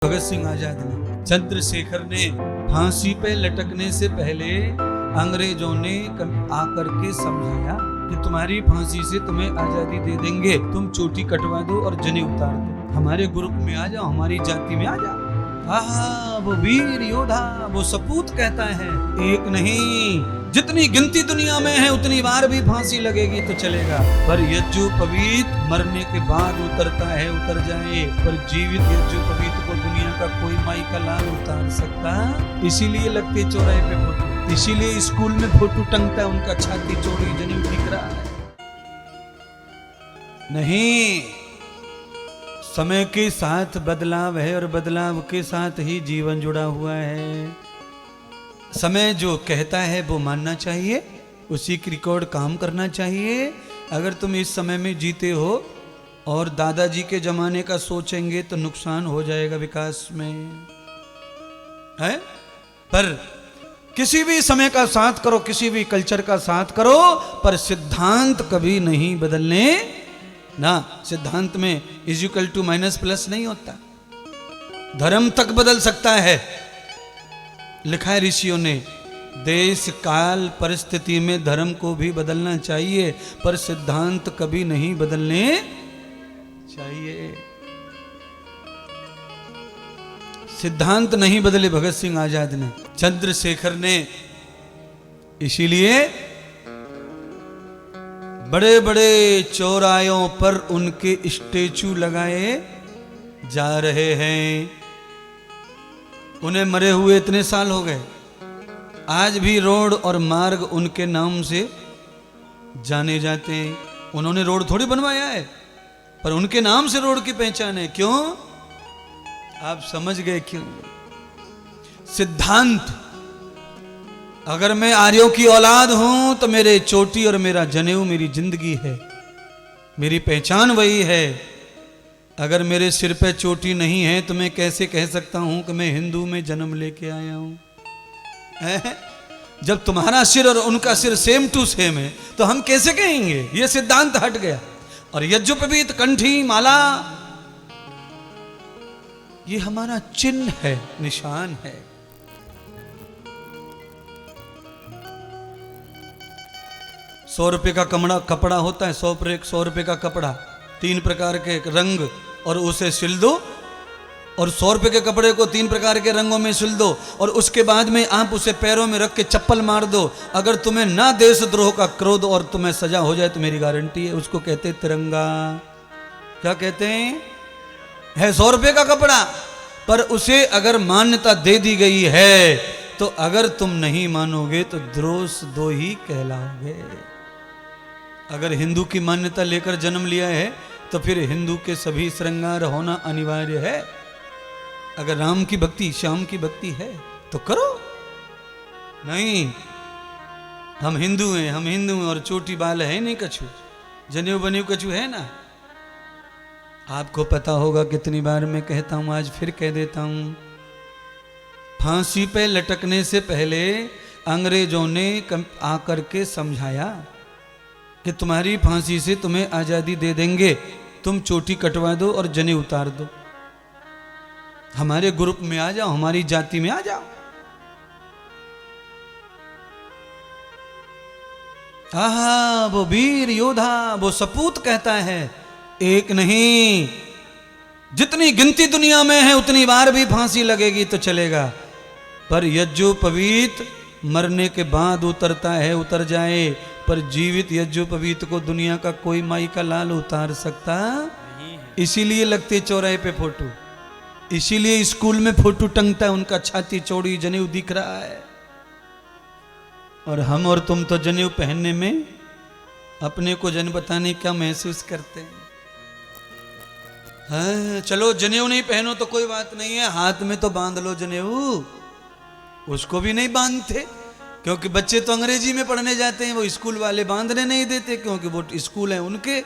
भगत सिंह आजाद ने, चंद्रशेखर ने फांसी पे लटकने से पहले अंग्रेजों ने आकर के समझाया कि तुम्हारी फांसी से तुम्हें आजादी दे देंगे, तुम चोटी कटवा दो और जनेऊ उतार दो, हमारे ग्रुप में आ जाओ, हमारी जाति में आ जाओ। आहा, वो वीर योद्धा, वो सपूत कहता है एक नहीं, जितनी गिनती दुनिया में है उतनी बार भी फांसी लगेगी तो चलेगा, पर यज्ञोपवीत मरने के बाद उतरता है उतर जाए, पर जीवित यज्ञोपवीत को दुनिया का कोई माई का लाल उतार सकता। इसीलिए लगते चौराहे पे फोटो, इसीलिए स्कूल में फोटो टंगता है उनका, छाती चौड़ी जनेऊ दिख रहा है। नहीं, समय के साथ बदलाव है और बदलाव के साथ ही जीवन जुड़ा हुआ है। समय जो कहता है वो मानना चाहिए, उसी की रिकॉर्ड काम करना चाहिए। अगर तुम इस समय में जीते हो और दादाजी के जमाने का सोचेंगे तो नुकसान हो जाएगा विकास में, है? पर किसी भी समय का साथ करो, किसी भी कल्चर का साथ करो, पर सिद्धांत कभी नहीं बदलने ना। सिद्धांत में इक्वल टू माइनस प्लस नहीं होता। धर्म तक बदल सकता है, लिखा है ऋषियों ने, देश काल परिस्थिति में धर्म को भी बदलना चाहिए, पर सिद्धांत कभी नहीं बदलने चाहिए। सिद्धांत नहीं बदले भगत सिंह आजाद ने, चंद्रशेखर ने, इसीलिए बड़े बड़े चौरायों पर उनके स्टेचू लगाए जा रहे हैं। उन्हें मरे हुए इतने साल हो गए, आज भी रोड और मार्ग उनके नाम से जाने जाते हैं। उन्होंने रोड थोड़ी बनवाया है, पर उनके नाम से रोड की पहचान है। क्यों? आप समझ गए क्यों? सिद्धांत, अगर मैं आर्यों की औलाद हूं तो मेरे चोटी और मेरा जनेऊ मेरी जिंदगी है, मेरी पहचान वही है। अगर मेरे सिर पे चोटी नहीं है तो मैं कैसे कह सकता हूं कि मैं हिंदू में जन्म लेके आया हूं? जब तुम्हारा सिर और उनका सिर सेम टू सेम है तो हम कैसे कहेंगे? ये सिद्धांत हट गया। और यज्ञोपवीत, कंठी, माला, ये हमारा चिन्ह है, निशान है। ₹100 का कपड़ा होता है, 100 रुपए का कपड़ा, 3 प्रकार के रंग, और उसे सिल दो, और 100 रुपए के कपड़े को 3 प्रकार के रंगों में सिल दो, और उसके बाद में आप उसे पैरों में रख के चप्पल मार दो। अगर तुम्हें ना देशद्रोह का क्रोध और तुम्हें सजा हो जाए तो मेरी गारंटी है, उसको कहते हैं तिरंगा। क्या कहते हैं? है 100 रुपए का कपड़ा, पर उसे अगर मान्यता दे दी गई है तो अगर तुम नहीं मानोगे तो द्रोहद्रोही कहलाओगे। अगर हिंदू की मान्यता लेकर जन्म लिया है तो फिर हिंदू के सभी श्रृंगार होना अनिवार्य है। अगर राम की भक्ति, श्याम की भक्ति है तो करो। नहीं, हम हिंदू हैं, हम हिंदू हैं, और चोटी बाल है नहीं कछु, जनेऊ बनेऊ कछु है ना। आपको पता होगा कितनी बार मैं कहता हूं, आज फिर कह देता हूं, फांसी पे लटकने से पहले अंग्रेजों ने आकर के समझाया कि तुम्हारी फांसी से तुम्हें आजादी दे देंगे, तुम चोटी कटवा दो और जनेऊ उतार दो, हमारे ग्रुप में आ जाओ, हमारी जाति में आ जाओ। आहा, वो वीर योद्धा, वो सपूत कहता है एक नहीं, जितनी गिनती दुनिया में है उतनी बार भी फांसी लगेगी तो चलेगा, पर यज्ञोपवीत मरने के बाद उतरता है उतर जाए, पर जीवित यज्ञोपवीत को दुनिया का कोई माई का लाल उतार सकता। इसीलिए लगते चौराहे पे फोटो, इसीलिए स्कूल में फोटो टंगता है उनका, छाती चौड़ी जनेऊ दिख रहा है। और हम और तुम तो जनेऊ पहनने में अपने को जन बताने क्या महसूस करते हैं। हाँ, चलो जनेऊ नहीं पहनो तो कोई बात नहीं है, हाथ में तो बांध लो जनेऊ। उसको भी नहीं बांधते क्योंकि बच्चे तो अंग्रेजी में पढ़ने जाते हैं, वो स्कूल वाले बांधने नहीं देते क्योंकि वो स्कूल है उनके।